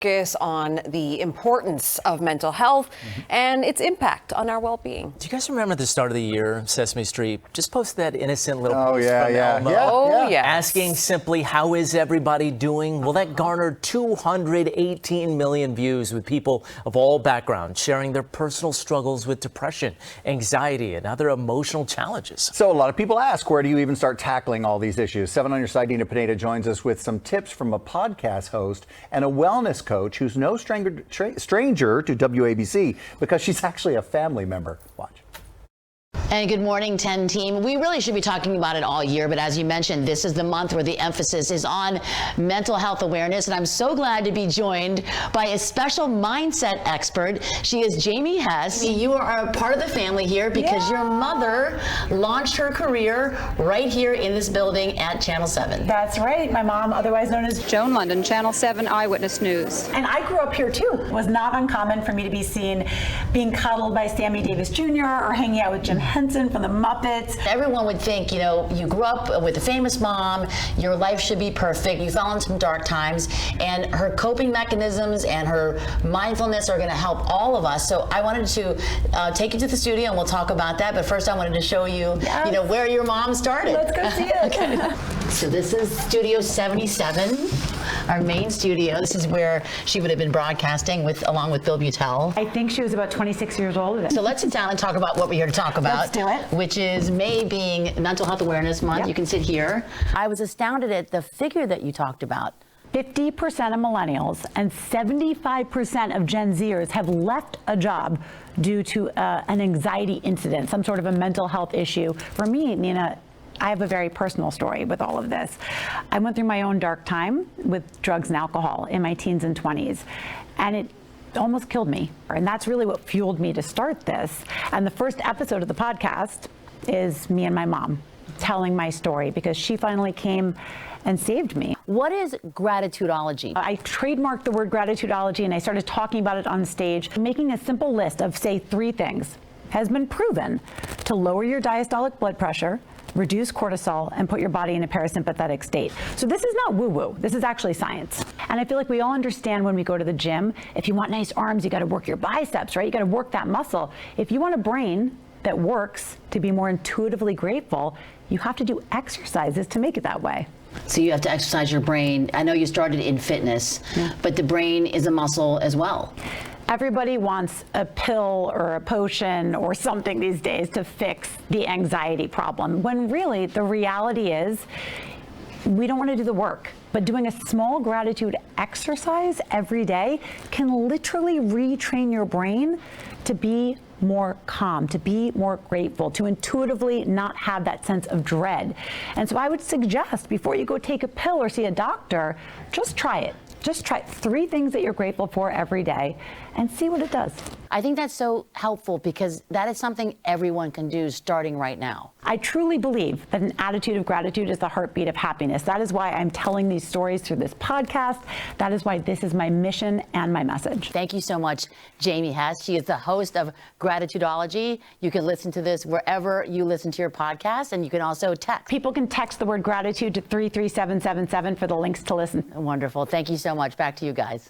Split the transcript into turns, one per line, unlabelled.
focus on the importance of mental health and its impact on our well-being.
Do you guys remember at the start of the year, Sesame Street just posted that innocent little post
yeah,
from
yeah.
Elmo?
Oh, yeah.
Asking simply, how is everybody doing? Well, that garnered 218 million views with people of all backgrounds sharing their personal struggles with depression, anxiety, and other emotional challenges.
So a lot of people ask, where do you even start tackling all these issues? 7 on Your Side, Nina Pineda joins us with some tips from a podcast host and a wellness coach who's no stranger to WABC because she's actually a family member. Watch.
And good morning, 10 team. We really should be talking about it all year, but as you mentioned, this is the month where the emphasis is on mental health awareness, and I'm so glad to be joined by a special mindset expert. She is Jamie Hess. You are a part of the family here because your mother launched her career right here in this building at Channel 7.
That's right. My mom, otherwise known as
Joan London, Channel 7 Eyewitness News.
And I grew up here too. It was not uncommon for me to be seen being cuddled by Sammy Davis Jr. or hanging out with Jim Henson from the Muppets.
Everyone would think, you grew up with a famous mom, your life should be perfect. You fell into some dark times, and her coping mechanisms and her mindfulness are going to help all of us. So I wanted to take you to the studio and we'll talk about that. But first I wanted to show you, where your mom started.
Let's go see it.
Okay. So this is Studio 77, our main studio. This is where she would have been broadcasting along with Bill Butel.
I think she was about 26 years old.
So let's sit down and talk about what we're here to talk about.
Let's do it.
Which is May being Mental Health Awareness Month. Yep. You can sit here. I was astounded at the figure that you talked about.
50% of millennials and 75% of Gen Zers have left a job due to an anxiety incident, some sort of a mental health issue. For me, Nina, I have a very personal story with all of this. I went through my own dark time with drugs and alcohol in my teens and 20s, and it almost killed me. And that's really what fueled me to start this. And the first episode of the podcast is me and my mom telling my story because she finally came and saved me.
What is Gratitudeology?
I trademarked the word Gratitudeology and I started talking about it on stage. Making a simple list of, say, 3 things has been proven to lower your diastolic blood pressure, reduce cortisol, and put your body in a parasympathetic state. So this is not woo-woo. This is actually science. And I feel like we all understand when we go to the gym, if you want nice arms, you got to work your biceps, right? You got to work that muscle. If you want a brain that works to be more intuitively grateful, you have to do exercises to make it that way.
So you have to exercise your brain. I know you started in fitness, but the brain is a muscle as well.
Everybody wants a pill or a potion or something these days to fix the anxiety problem, when really the reality is we don't want to do the work. But doing a small gratitude exercise every day can literally retrain your brain to be more calm, to be more grateful, to intuitively not have that sense of dread. And so I would suggest before you go take a pill or see a doctor, just try it. Just try 3 things that you're grateful for every day and see what it does.
I think that's so helpful because that is something everyone can do starting right now.
I truly believe that an attitude of gratitude is the heartbeat of happiness. That is why I'm telling these stories through this podcast. That is why this is my mission and my message.
Thank you so much, Jamie Hess. She is the host of Gratitudeology. You can listen to this wherever you listen to your podcast, and you can also text.
People can text the word gratitude to 33777 for the links to listen.
Wonderful. Thank you so much. Back to you guys.